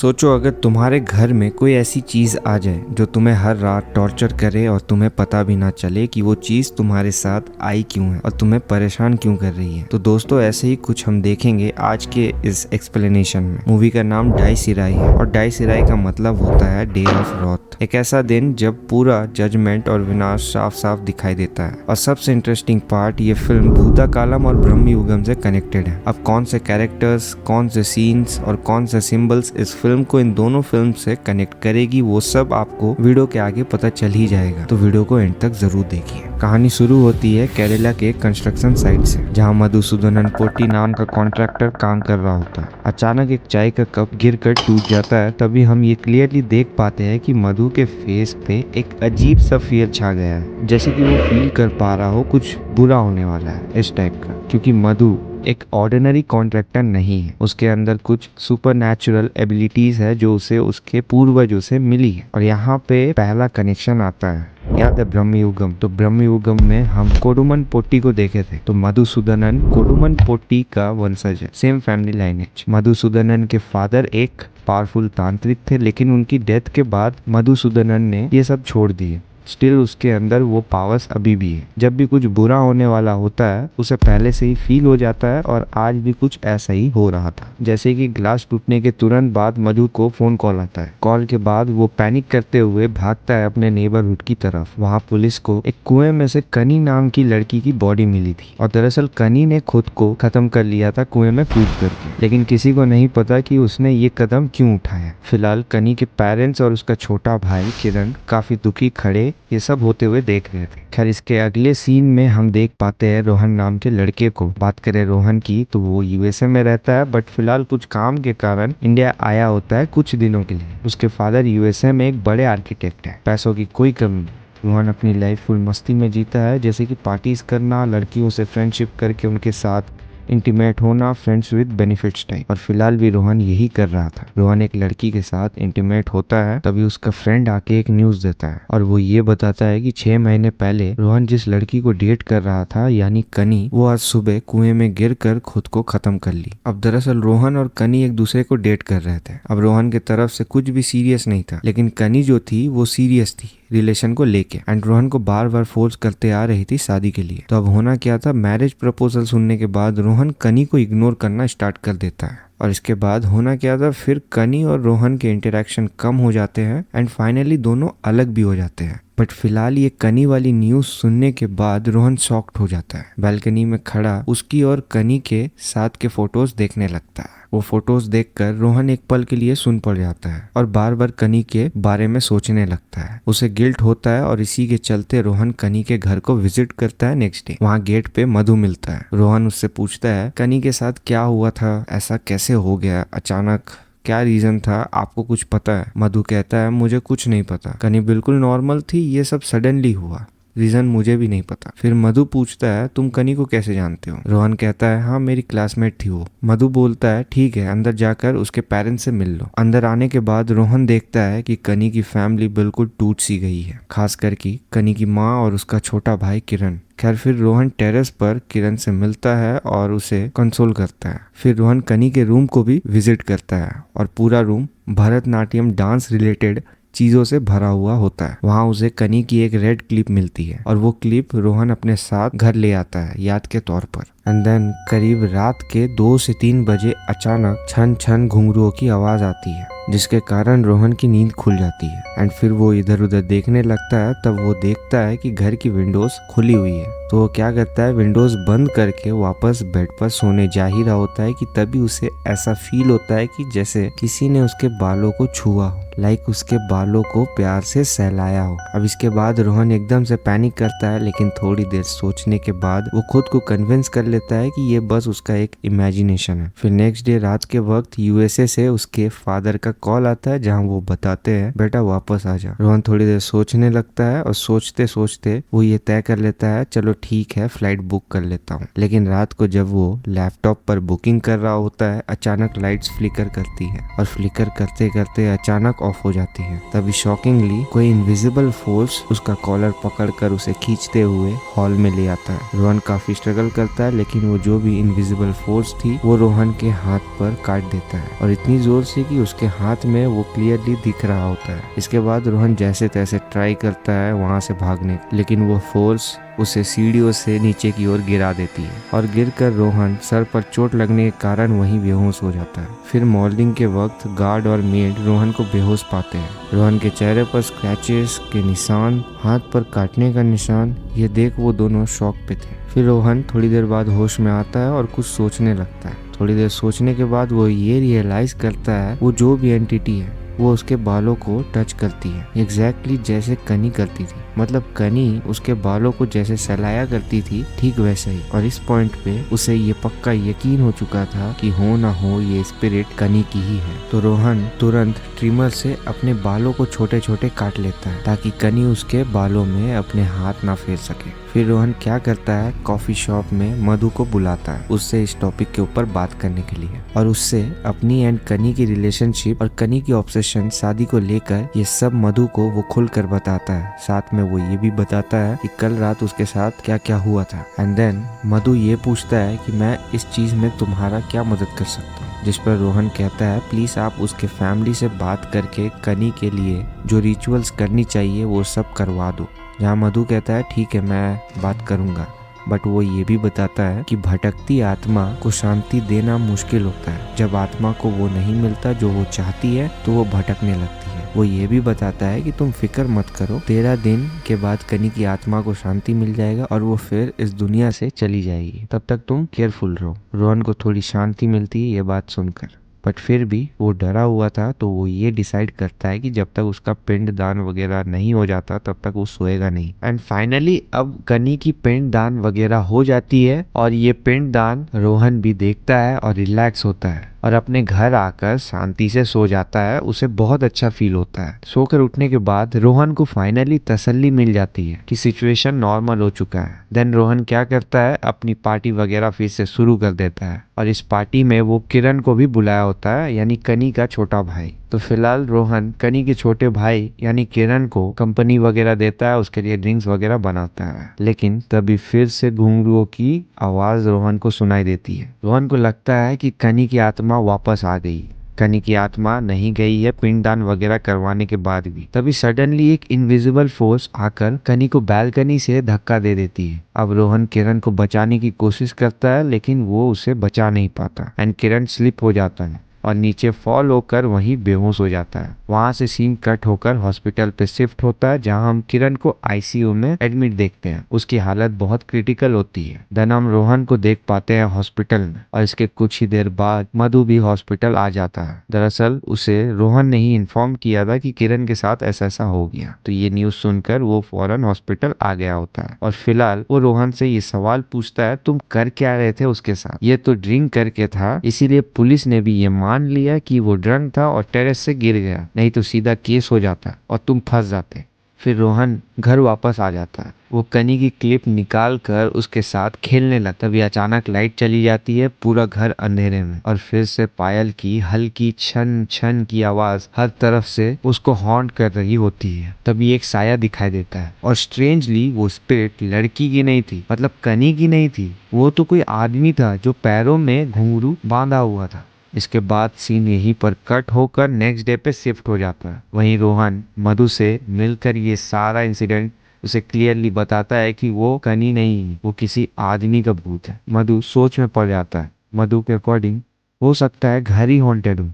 सोचो अगर तुम्हारे घर में कोई ऐसी चीज आ जाए जो तुम्हें हर रात टॉर्चर करे और तुम्हें पता भी ना चले कि वो चीज तुम्हारे साथ आई क्यों है और तुम्हें परेशान क्यों कर रही है। तो दोस्तों ऐसे ही कुछ हम देखेंगे आज के इस एक्सप्लेनेशन में। मूवी का नाम डाई सिराई है और डाई सिराई का मतलब होता है डे ऑफ रॉथ, एक ऐसा दिन जब पूरा जजमेंट और विनाश साफ साफ दिखाई देता है। और सबसे इंटरेस्टिंग पार्ट, ये फिल्म भूता कालम और ब्रह्म युगम से कनेक्टेड है। अब कौन से कैरेक्टर्स, कौन से सीन्स और कौन से सिंबल्स इस फिल्म को इन दोनों फिल्म से कनेक्ट करेगी वो सब आपको वीडियो के आगे पता चल ही जाएगा, तो वीडियो को एंड तक जरूर देखिए। कहानी शुरू होती है केरला के कंस्ट्रक्शन साइट से, जहां मधुसूदनन पोट्टी नाम का कॉन्ट्रैक्टर काम कर रहा होता है। अचानक एक चाय का कप गिरकर टूट जाता है। तभी हम ये क्लियरली देख पाते हैं कि मधु के फेस पे एक अजीब सा फियर छा गया है, जैसे कि वो फील कर पा रहा हो कुछ बुरा होने वाला है इस टाइप का। क्योंकि मधु एक ऑर्डिनरी कॉन्ट्रैक्टर नहीं है, उसके अंदर कुछ सुपरनैचुरल एबिलिटीज है जो उसे उसके पूर्वजों से मिली है। और यहाँ पे पहला कनेक्शन आता है, याद है ब्रह्म युगम? तो ब्रह्म युगम में हम कोडुमन पोट्टी को देखे थे। तो मधुसूदनन कोडुमन पोट्टी का वंशज है, सेम फैमिली लाइनेज। मधुसूदनन के फादर एक पावरफुल तांत्रिक थे, लेकिन उनकी डेथ के बाद मधुसूदनन ने ये सब छोड़ दिए। स्टिल उसके अंदर वो पावर्स अभी भी है। जब भी कुछ बुरा होने वाला होता है उसे पहले से ही फील हो जाता है, और आज भी कुछ ऐसा ही हो रहा था। जैसे कि ग्लास टूटने के तुरंत बाद मधु को फोन कॉल आता है। कॉल के बाद वो पैनिक करते हुए भागता है अपने नेबरहुड की तरफ। वहाँ पुलिस को एक कुएं में से कनी नाम की लड़की की बॉडी मिली थी, और दरअसल कनी ने खुद को खत्म कर लिया था कुएं में कूद करके, लेकिन किसी को नहीं पता कि उसने ये कदम क्यों उठाया। फिलहाल कनी के पेरेंट्स और उसका छोटा भाई किरण काफी दुखी खड़े ये सब होते हुए देख रहे थे। खैर इसके अगले सीन में हम देख पाते हैं रोहन नाम के लड़के को। बात करें रोहन की तो वो यूएसए में रहता है, बट फिलहाल कुछ काम के कारण इंडिया आया होता है कुछ दिनों के लिए। उसके फादर यूएसए में एक बड़े आर्किटेक्ट है, पैसों की कोई कमी नहीं। रोहन अपनी लाइफ फुल मस्ती में जीता है, जैसे कि पार्टीज करना, लड़कियों से फ्रेंडशिप करके उनके साथ इंटीमेट होना, फ्रेंड्स विद बेनिफिट्स टाइप। और फिलहाल भी रोहन यही कर रहा था। रोहन एक लड़की के साथ इंटीमेट होता है, तभी उसका फ्रेंड आके एक न्यूज देता है, और वो ये बताता है कि 6 महीने पहले रोहन जिस लड़की को डेट कर रहा था यानी कनी, वो आज सुबह कुएं में गिरकर खुद को खत्म कर ली। अब दरअसल रोहन और कनी एक दूसरे को डेट कर रहे थे। अब रोहन की तरफ से कुछ भी सीरियस नहीं था, लेकिन कनी जो थी वो सीरियस थी रिलेशन को लेके, एंड रोहन को बार बार फोर्स करते आ रही थी शादी के लिए। तो अब होना क्या था, मैरिज प्रपोजल सुनने के बाद रोहन कनी को इग्नोर करना स्टार्ट कर देता है। और इसके बाद होना क्या था, फिर कनी और रोहन के इंटरेक्शन कम हो जाते हैं, एंड फाइनली दोनों अलग भी हो जाते हैं। बट फिलहाल ये कनी वाली न्यूज सुनने के बाद रोहन शॉक्ड हो जाता है। बालकनी में खड़ा उसकी और कनी के साथ के फोटोज देखने लगता है। वो फोटोज देखकर रोहन एक पल के लिए सुन पड़ जाता है और बार बार कनी के बारे में सोचने लगता है। उसे गिल्ट होता है, और इसी के चलते रोहन कनी के घर को विजिट करता है नेक्स्ट डे। वहाँ गेट पे मधु मिलता है। रोहन उससे पूछता है कनी के साथ क्या हुआ था, ऐसा कैसे हो गया अचानक, क्या रीजन था, आपको कुछ पता है? मधु कहता है मुझे कुछ नहीं पता, कनी बिल्कुल नॉर्मल थी, ये सब सडनली हुआ, रीजन मुझे भी नहीं पता। फिर मधु पूछता है तुम कनी को कैसे जानते हो? रोहन कहता है हाँ मेरी क्लासमेट थी वो। मधु बोलता है ठीक है, अंदर जाकर उसके पेरेंट्स से मिल लो। अंदर आने के बाद रोहन देखता है कि कनी की फैमिली बिल्कुल टूट सी गई है, खासकर की कनी की माँ और उसका छोटा भाई किरण। खैर फिर रोहन टेरेस पर किरण से मिलता है और उसे कंसोल करता है। फिर रोहन कनी के रूम को भी विजिट करता है, और पूरा रूम भरतनाट्यम डांस रिलेटेड चीजों से भरा हुआ होता है। वहाँ उसे कनी की एक रेड क्लिप मिलती है, और वो क्लिप रोहन अपने साथ घर ले आता है याद के तौर पर। एंड देन करीब रात के 2 से 3 बजे अचानक छन छन घुंघरुओं की आवाज आती है, जिसके कारण रोहन की नींद खुल जाती है। एंड फिर वो इधर उधर देखने लगता है। तब वो देखता है कि घर की विंडोज खुली हुई है। तो वो क्या करता है, विंडोज बंद करके वापस बेड पर सोने जा ही रहा होता है कि तभी उसे ऐसा फील होता है कि जैसे किसी ने उसके बालों को छुआ हो, लाइक उसके बालों को प्यार से सहलाया हो। अब इसके बाद रोहन एकदम से पैनिक करता है, लेकिन थोड़ी देर सोचने के बाद वो खुद को कन्विंस कर लेता है कि ये बस उसका एक इमेजिनेशन है। फिर नेक्स्ट डे रात के वक्त यूएसए से उसके फादर का कॉल आता है, जहाँ वो बताते हैं बेटा वापस आ जा। रोहन थोड़ी देर सोचने लगता है, और सोचते सोचते वो ये तय कर लेता है चलो ठीक है फ्लाइट बुक कर लेता हूँ। लेकिन रात को जब वो लैपटॉप पर बुकिंग कर रहा होता है, अचानक लाइट्स फ्लिकर करती है, और फ्लिकर करते करते अचानक ऑफ हो जाती है। तभी शॉकिंगली कोई इनविजिबल फोर्स उसका कॉलर पकड़कर उसे खींचते हुए हॉल में ले आता है। रोहन काफी स्ट्रगल करता है, लेकिन वो जो भी इनविजिबल फोर्स थी वो रोहन के हाथ पर काट देता है, और इतनी जोर से कि उसके हाथ में वो क्लियरली दिख रहा होता है। इसके बाद रोहन जैसे तैसे ट्राई करता है वहां से भागने, लेकिन वो फोर्स उसे सीढ़ियों से नीचे की ओर गिरा देती है, और गिरकर रोहन सर पर चोट लगने के कारण वहीं बेहोश हो जाता है। फिर मॉर्निंग के वक्त गार्ड और मेड रोहन को बेहोश पाते हैं। रोहन के चेहरे पर स्क्रैचेस के निशान, हाथ पर काटने का निशान, ये देख वो दोनों शॉक पे थे। फिर रोहन थोड़ी देर बाद होश में आता है और कुछ सोचने लगता है। थोड़ी देर सोचने के बाद वो ये रियलाइज करता है वो जो भी एंटिटी है वो उसके बालों को टच करती है, एग्जैक्टली जैसे कनी करती थी। मतलब कनी उसके बालों को जैसे सहलाया करती थी, ठीक वैसे ही। और इस पॉइंट पे उसे ये पक्का यकीन हो चुका था कि हो ना हो ये स्पिरिट कनी की ही है। तो रोहन तुरंत ट्रिमर से अपने बालों को छोटे छोटे काट लेता है ताकि कनी उसके बालों में अपने हाथ ना फेर सके। फिर रोहन क्या करता है, कॉफी शॉप में मधु को बुलाता है उससे इस टॉपिक के ऊपर बात करने के लिए, और उससे अपनी एंड कनी की रिलेशनशिप और कनी की ऑब्सेशन शादी को लेकर ये सब मधु को वो खुलकर बताता है। साथ में वो ये भी बताता है कि कल रात उसके साथ क्या क्या हुआ था। एंड देन मधु ये पूछता है कि मैं इस चीज में तुम्हारा क्या मदद कर सकता हूँ, जिस पर रोहन कहता है प्लीज आप उसके फैमिली से बात करके कनी के लिए जो रिचुअल्स करनी चाहिए वो सब करवा दो। जहाँ मधु कहता है ठीक है मैं बात करूंगा, बट वो ये भी बताता है कि भटकती आत्मा को शांति देना मुश्किल होता है। जब आत्मा को वो नहीं मिलता जो वो चाहती है तो वो भटकने लगती है। वो ये भी बताता है कि तुम फिक्र मत करो, 13 दिन के बाद कनी की आत्मा को शांति मिल जाएगा और वो फिर इस दुनिया से चली जाएगी, तब तक तुम केयरफुल रहो। रोहन को थोड़ी शांति मिलती है ये बात सुनकर, बट फिर भी वो डरा हुआ था। तो वो ये डिसाइड करता है कि जब तक उसका पिंड दान वगैरह नहीं हो जाता तब तक वो सोएगा नहीं। एंड फाइनली अब कनी की पिंड दान वगैरह हो जाती है, और ये पिंड दान रोहन भी देखता है और रिलैक्स होता है और अपने घर आकर शांति से सो जाता है। उसे बहुत अच्छा फील होता है। सोकर उठने के बाद रोहन को फाइनली तसल्ली मिल जाती है कि सिचुएशन नॉर्मल हो चुका है। देन रोहन क्या करता है, अपनी पार्टी वगैरह फिर से शुरू कर देता है, और इस पार्टी में वो किरण को भी बुलाया होता है, यानी कनी का छोटा भाई। तो फिलहाल रोहन कनी के छोटे भाई यानी किरण को कंपनी वगैरह देता है, उसके लिए ड्रिंक्स वगैरह बनाता है। लेकिन तभी फिर से घुंघरुओं की आवाज रोहन को सुनाई देती है। रोहन को लगता है कि कनी की आत्मा वापस आ गई। कनी की आत्मा नहीं गई है पिंडदान वगैरह करवाने के बाद भी। तभी सडनली एक इनविजिबल फोर्स आकर कनी को बालकनी से धक्का दे देती है। अब रोहन किरण को बचाने की कोशिश करता है लेकिन वो उसे बचा नहीं पाता, एंड किरण स्लिप हो जाता है और नीचे फॉल होकर वहीं बेहोश हो जाता है। वहां से सीन कट होकर हॉस्पिटल पे शिफ्ट होता है, जहां हम किरण को आईसीयू में एडमिट देखते हैं। उसकी हालत बहुत क्रिटिकल होती है। देन हम रोहन को देख पाते हैं हॉस्पिटल में, और इसके कुछ ही देर बाद मधु भी हॉस्पिटल आ जाता है। दरअसल उसे रोहन ने ही इन्फॉर्म किया था कि किरण के साथ ऐसा ऐसा हो गया, तो ये न्यूज सुनकर वो फौरन हॉस्पिटल आ गया होता है। और फिलहाल वो रोहन से ये सवाल पूछता है तुम कर क्या रहे थे उसके साथ। ये तो ड्रिंक करके था, इसीलिए पुलिस ने भी ये मान लिया कि वो ड्रंक था और टेरेस से गिर गया, नहीं तो सीधा केस हो जाता और तुम फंस जाते। फिर रोहन घर वापस आ जाता है। वो कनी की क्लिप निकाल कर उसके साथ खेलने लगता। तभी अचानक लाइट चली जाती है, पूरा घर अंधेरे में, और फिर से पायल की हल्की छन छन की आवाज हर तरफ से उसको हॉन्ट कर रही होती है। तभी एक साया दिखाई देता है, और स्ट्रेंजली वो स्पिरिट लड़की की नहीं थी, मतलब कनी की नहीं थी। वो तो कोई आदमी था जो पैरों में घुंघरू बांधा हुआ था। इसके बाद सीन यहीं पर कट होकर नेक्स्ट डे पे शिफ्ट हो जाता है। वहीं रोहन मधु से मिलकर ये सारा इंसिडेंट उसे क्लियरली बताता है कि वो कनी नहीं, वो किसी आदमी का भूत है। मधु सोच में पड़ जाता है। मधु के अकॉर्डिंग हो सकता है घर ही हॉन्टेड हो।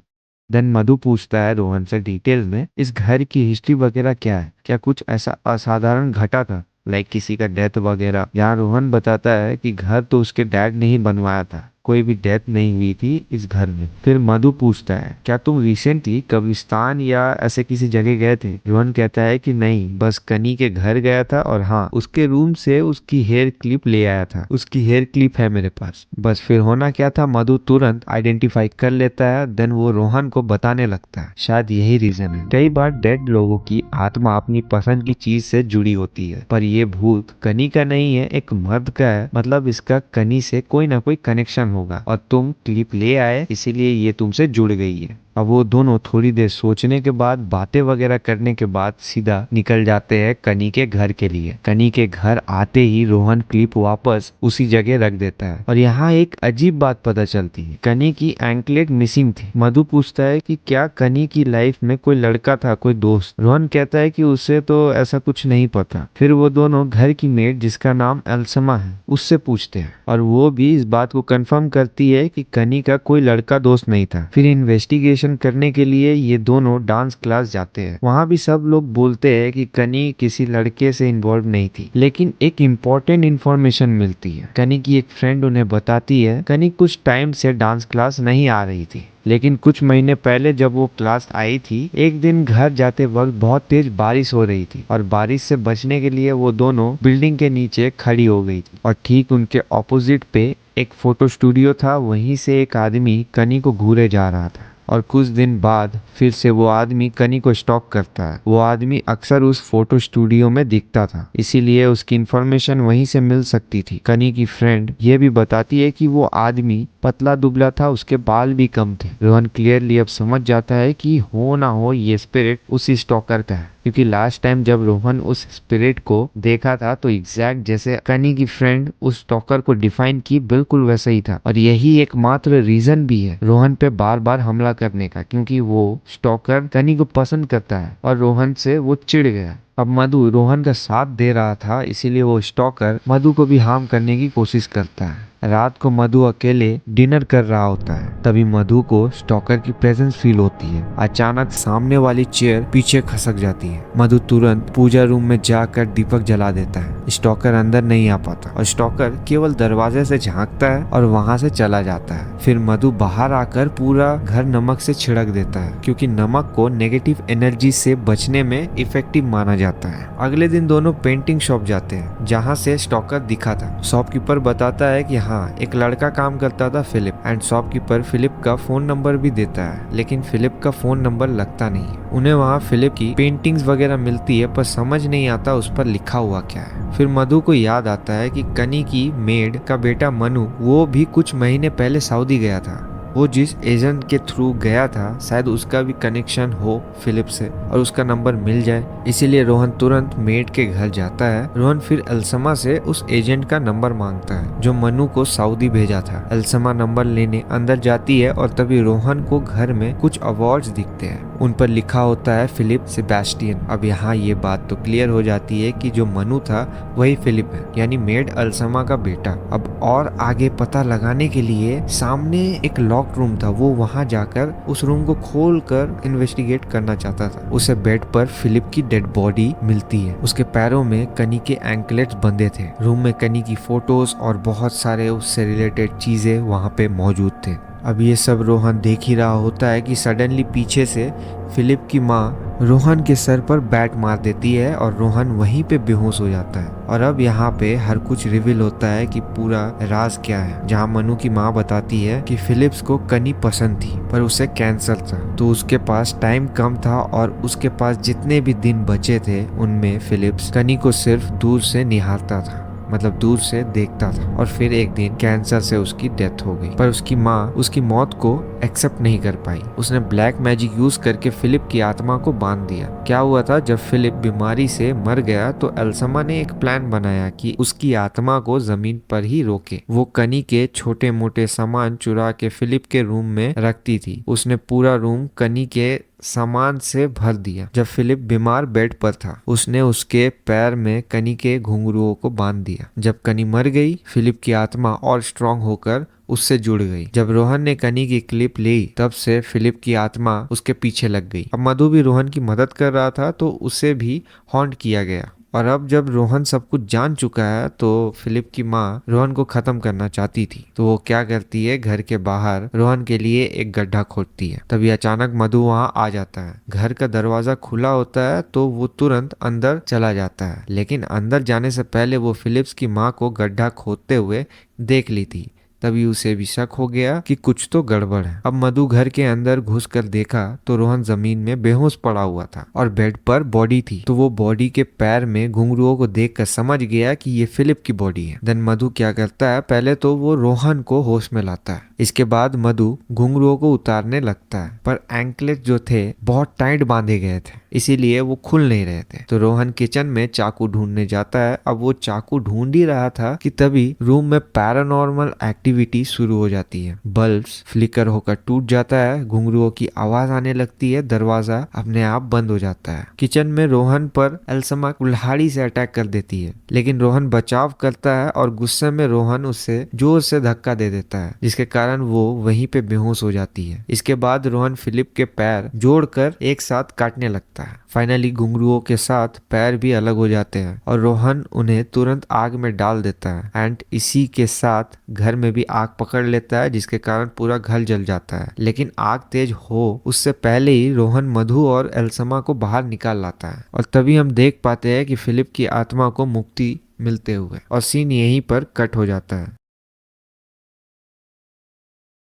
देन मधु पूछता है रोहन से डिटेल में इस घर की हिस्ट्री वगैरह क्या है, क्या कुछ ऐसा असाधारण घटा था, लाइक किसी का डेथ वगैरह। यहाँ रोहन बताता है कि घर तो उसके डैड ने ही बनवाया था, कोई भी डेथ नहीं हुई थी इस घर में। फिर मधु पूछता है क्या तुम रिसेंटली कब्रिस्तान या ऐसे किसी जगह गए थे। रोहन कहता है कि नहीं, बस कनी के घर गया था, और हाँ उसके रूम से उसकी हेयर क्लिप ले आया था, उसकी हेयर क्लिप है मेरे पास। बस फिर होना क्या था, मधु तुरंत आइडेंटिफाई कर लेता है। देन वो रोहन को बताने लगता है शायद यही रीजन है, कई बार डेड लोगों की आत्मा अपनी पसंद की चीज से जुड़ी होती है, पर ये भूत कनी का नहीं है, एक मर्द का है। मतलब इसका कनी से कोई ना कोई कनेक्शन होगा, और तुम क्लिप ले आए इसीलिए ये तुमसे जुड़ गई है। अब वो दोनों थोड़ी देर सोचने के बाद, बातें वगैरह करने के बाद सीधा निकल जाते हैं कनी के घर के लिए। कनी के घर आते ही रोहन क्लिप वापस उसी जगह रख देता है और यहाँ एक अजीब बात पता चलती है, कनी की एंकलेट मिसिंग थी। मधु पूछता है कि क्या कनी की लाइफ में कोई लड़का था, कोई दोस्त। रोहन कहता है कि उसे तो ऐसा कुछ नहीं पता। फिर वो दोनों घर की मेड जिसका नाम एल्समा है उससे पूछते हैं और वो भी इस बात को कंफर्म करती है कि कनी का कोई लड़का दोस्त नहीं था। फिर इन्वेस्टिगेशन करने के लिए ये दोनों डांस क्लास जाते हैं। वहाँ भी सब लोग बोलते हैं कि कनी किसी लड़के से इन्वॉल्व नहीं थी, लेकिन एक इम्पोर्टेंट इन्फॉर्मेशन मिलती है। कनी की एक फ्रेंड उन्हें बताती है कनी कुछ टाइम से डांस क्लास नहीं आ रही थी, लेकिन कुछ महीने पहले जब वो क्लास आई थी, एक दिन घर जाते वक्त बहुत तेज बारिश हो रही थी और बारिश से बचने के लिए वो दोनों बिल्डिंग के नीचे खड़ी हो गई थी और ठीक उनके ऑपोजिट पे एक फोटो स्टूडियो था। वहीं से एक आदमी कनी को घूरे जा रहा था और कुछ दिन बाद फिर से वो आदमी कनी को स्टॉक करता है। वो आदमी अक्सर उस फोटो स्टूडियो में दिखता था, इसीलिए उसकी इन्फॉर्मेशन वहीं से मिल सकती थी। कनी की फ्रेंड ये भी बताती है कि वो आदमी पतला दुबला था, उसके बाल भी कम थे। रोहन क्लियरली अब समझ जाता है कि हो ना हो ये स्पिरिट उसी स्टॉकर का है, क्योंकि लास्ट टाइम जब रोहन उस स्पिरिट को देखा था तो एग्जैक्ट जैसे कनी की फ्रेंड उस स्टॉकर को डिफाइन की बिल्कुल वैसा ही था। और यही एकमात्र रीजन भी है रोहन पे बार बार हमला करने का, क्योंकि वो स्टॉकर कनी को पसंद करता है और रोहन से वो चिढ़ गया। अब मधु रोहन का साथ दे रहा था, इसीलिए वो स्टॉकर मधु को भी हार्म करने की कोशिश करता है। रात को मधु अकेले डिनर कर रहा होता है, तभी मधु को स्टॉकर की प्रेजेंस फील होती है। अचानक सामने वाली चेयर पीछे खसक जाती है। मधु तुरंत पूजा रूम में जाकर दीपक जला देता है। स्टॉकर अंदर नहीं आ पाता और स्टॉकर केवल दरवाजे से झांकता है और वहां से चला जाता है। फिर मधु बाहर आकर पूरा घर नमक से छिड़क देता है, क्योंकि नमक को नेगेटिव एनर्जी से बचने में इफेक्टिव माना जाता है। अगले दिन दोनों पेंटिंग शॉप जाते हैं, जहाँ से स्टॉकर दिखा था। शॉपकीपर बताता है कि हाँ, एक लड़का काम करता था फिलिप, एंड शॉपकीपर फिलिप का फोन नंबर भी देता है, लेकिन फिलिप का फोन नंबर लगता नहीं है। उन्हें वहाँ फिलिप की पेंटिंग्स वगैरह मिलती है, पर समझ नहीं आता उस पर लिखा हुआ क्या है। फिर मधु को याद आता है कि कनी की मेड का बेटा मनु, वो भी कुछ महीने पहले सऊदी गया था। वो जिस एजेंट के थ्रू गया था, शायद उसका भी कनेक्शन हो फिलिप से और उसका नंबर मिल जाए। इसीलिए रोहन तुरंत मेड के घर जाता है। रोहन फिर एल्समा से उस एजेंट का नंबर मांगता है जो मनु को सऊदी भेजा था। एल्समा नंबर लेने अंदर जाती है और तभी रोहन को घर में कुछ अवार्ड्स दिखते हैं। उन पर लिखा होता है फिलिप सेबेस्टियन। अब यहाँ ये बात तो क्लियर हो जाती है कि जो मनु था वही फिलिप है, यानी मेड एल्समा का बेटा। अब और आगे पता लगाने के लिए सामने एक लॉक रूम था, वो वहां जाकर उस रूम को खोलकर इन्वेस्टिगेट करना चाहता था। उसे बेड पर फिलिप की डेड बॉडी मिलती है। उसके पैरों में कनी के एंकलेट्स बंधे थे। रूम में कनी की फोटोज और बहुत सारे उससे रिलेटेड चीजें वहां पे मौजूद थे। अब ये सब रोहन देख ही रहा होता है कि सडनली पीछे से फिलिप की माँ रोहन के सर पर बैट मार देती है और रोहन वहीं पे बेहोश हो जाता है। और अब यहाँ पे हर कुछ रिवील होता है कि पूरा राज क्या है, जहाँ मनु की माँ बताती है कि फिलिप्स को कनी पसंद थी पर उसे कैंसर था, तो उसके पास टाइम कम था और उसके पास जितने भी दिन बचे थे उनमें फिलिप्स कनी को सिर्फ दूर से निहारता था, मतलब दूर से देखता था। और फिर एक दिन कैंसर से उसकी डेथ हो गई, पर उसकी माँ उसकी मौत को एक्सेप्ट नहीं कर पाई। उसने ब्लैक मैजिक यूज करके फिलिप की आत्मा को बांध दिया। क्या हुआ था, जब फिलिप बीमारी से मर गया तो एल्समा ने एक प्लान बनाया कि उसकी आत्मा को जमीन पर ही रोके। वो कनी के छोटे मोटे सामान चुरा के फिलिप के रूम में रखती थी। उसने पूरा रूम कनी के सामान से भर दिया। जब फिलिप बीमार बेड पर था, उसने उसके पैर में कनी के घुंघरुओं को बांध दिया। जब कनी मर गई, फिलिप की आत्मा और स्ट्रांग होकर उससे जुड़ गई। जब रोहन ने कनी की क्लिप ली, तब से फिलिप की आत्मा उसके पीछे लग गई। अब मधु भी रोहन की मदद कर रहा था, तो उसे भी हॉन्ट किया गया। और अब जब रोहन सब कुछ जान चुका है तो फिलिप की माँ रोहन को खत्म करना चाहती थी, तो वो क्या करती है, घर के बाहर रोहन के लिए एक गड्ढा खोदती है। तभी अचानक मधु वहाँ आ जाता है। घर का दरवाजा खुला होता है तो वो तुरंत अंदर चला जाता है, लेकिन अंदर जाने से पहले वो फिलिप्स की माँ को गड्ढा खोदते हुए देख ली थी, तभी उसे भी शक हो गया कि कुछ तो गड़बड़ है। अब मधु घर के अंदर घुसकर देखा तो रोहन जमीन में बेहोश पड़ा हुआ था और बेड पर बॉडी थी। तो वो बॉडी के पैर में घुंघरुओं को देखकर समझ गया कि ये फिलिप की बॉडी है। देन मधु क्या करता है, पहले तो वो रोहन को होश में लाता है। इसके बाद मधु घुंघरुओं को उतारने लगता है, पर एंकलेट जो थे बहुत टाइट बांधे गए थे, इसीलिए वो खुल नहीं रहे थे। तो रोहन किचन में चाकू ढूंढने जाता है। अब वो चाकू ढूंढ ही रहा था कि तभी रूम में पैरानॉर्मल एक्टिविटी शुरू हो जाती है। बल्ब्स फ्लिकर होकर टूट जाता है, घुंघरुओं की आवाज आने लगती है, दरवाजा अपने आप बंद हो जाता है। किचन में रोहन पर एल्समा कुल्हाड़ी से अटैक कर देती है, लेकिन रोहन बचाव करता है और गुस्से में रोहन उससे जोर से धक्का दे देता है, जिसके कारण वो वहीं पे बेहोश हो जाती है। इसके बाद रोहन फिलिप के पैर जोड़कर एक साथ काटने लगता है। फाइनली घुंघरुओं के साथ पैर भी अलग हो जाते हैं और रोहन उन्हें तुरंत आग में डाल देता है एंड इसी के साथ घर में भी आग पकड़ लेता है, जिसके कारण पूरा घर जल जाता है। लेकिन आग तेज हो उससे पहले ही रोहन मधु और एल्समा को बाहर निकाल लाता है और तभी हम देख पाते हैं कि फिलिप की आत्मा को मुक्ति मिलते हुए, और सीन यहीं पर कट हो जाता है।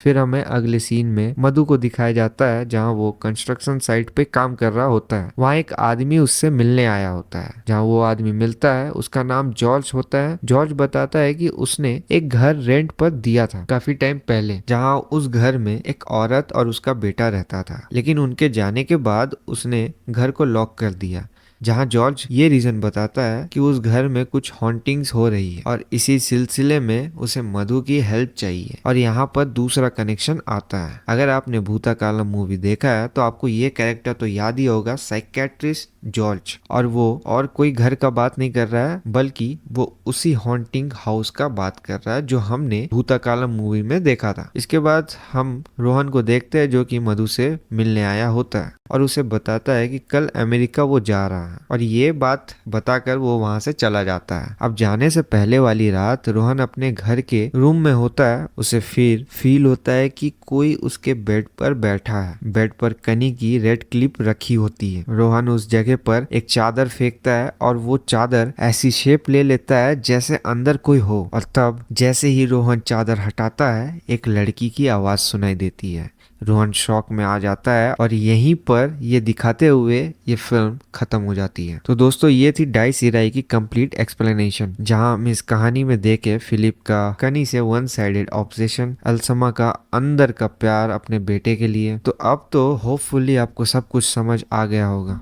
फिर हमें अगले सीन में मधु को दिखाया जाता है जहां वो कंस्ट्रक्शन साइट पे काम कर रहा होता है। वहां एक आदमी उससे मिलने आया होता है। जहां वो आदमी मिलता है उसका नाम जॉर्ज होता है। जॉर्ज बताता है कि उसने एक घर रेंट पर दिया था काफी टाइम पहले, जहां उस घर में एक औरत और उसका बेटा रहता था, लेकिन उनके जाने के बाद उसने घर को लॉक कर दिया। जहां जॉर्ज ये रीजन बताता है कि उस घर में कुछ हॉन्टिंग्स हो रही है और इसी सिलसिले में उसे मधु की हेल्प चाहिए। और यहाँ पर दूसरा कनेक्शन आता है। अगर आपने भूता कालम मूवी देखा है तो आपको ये कैरेक्टर तो याद ही होगा, साइकेट्रिस्ट जॉर्ज। और वो और कोई घर का बात नहीं कर रहा है, बल्कि वो उसी हॉन्टिंग हाउस का बात कर रहा है जो हमने भूता कालम मूवी में देखा था। इसके बाद हम रोहन को देखते हैं जो कि मधु से मिलने आया होता है और उसे बताता है कि कल अमेरिका वो जा रहा है, और ये बात बताकर वो वहां से चला जाता है। अब जाने से पहले वाली रात रोहन अपने घर के रूम में होता है। उसे फिर फील होता है कि कोई उसके बेड पर बैठा है। बेड पर कनी की रेड क्लिप रखी होती है। रोहन उस जगह पर एक चादर फेंकता है और वो चादर ऐसी शेप ले लेता है जैसे अंदर कोई हो, और तब जैसे ही रोहन चादर हटाता है एक लड़की की आवाज सुनाई देती है। रोहन शॉक में आ जाता है और यहीं पर ये दिखाते हुए ये फिल्म खत्म हो जाती है। तो दोस्तों ये थी डाइस इराई की कंप्लीट एक्सप्लेनेशन, जहां हम इस कहानी में देखे फिलिप का कनी से वन साइडेड ऑब्सेशन, एल्समा का अंदर का प्यार अपने बेटे के लिए। तो अब तो होपफुली आपको सब कुछ समझ आ गया होगा।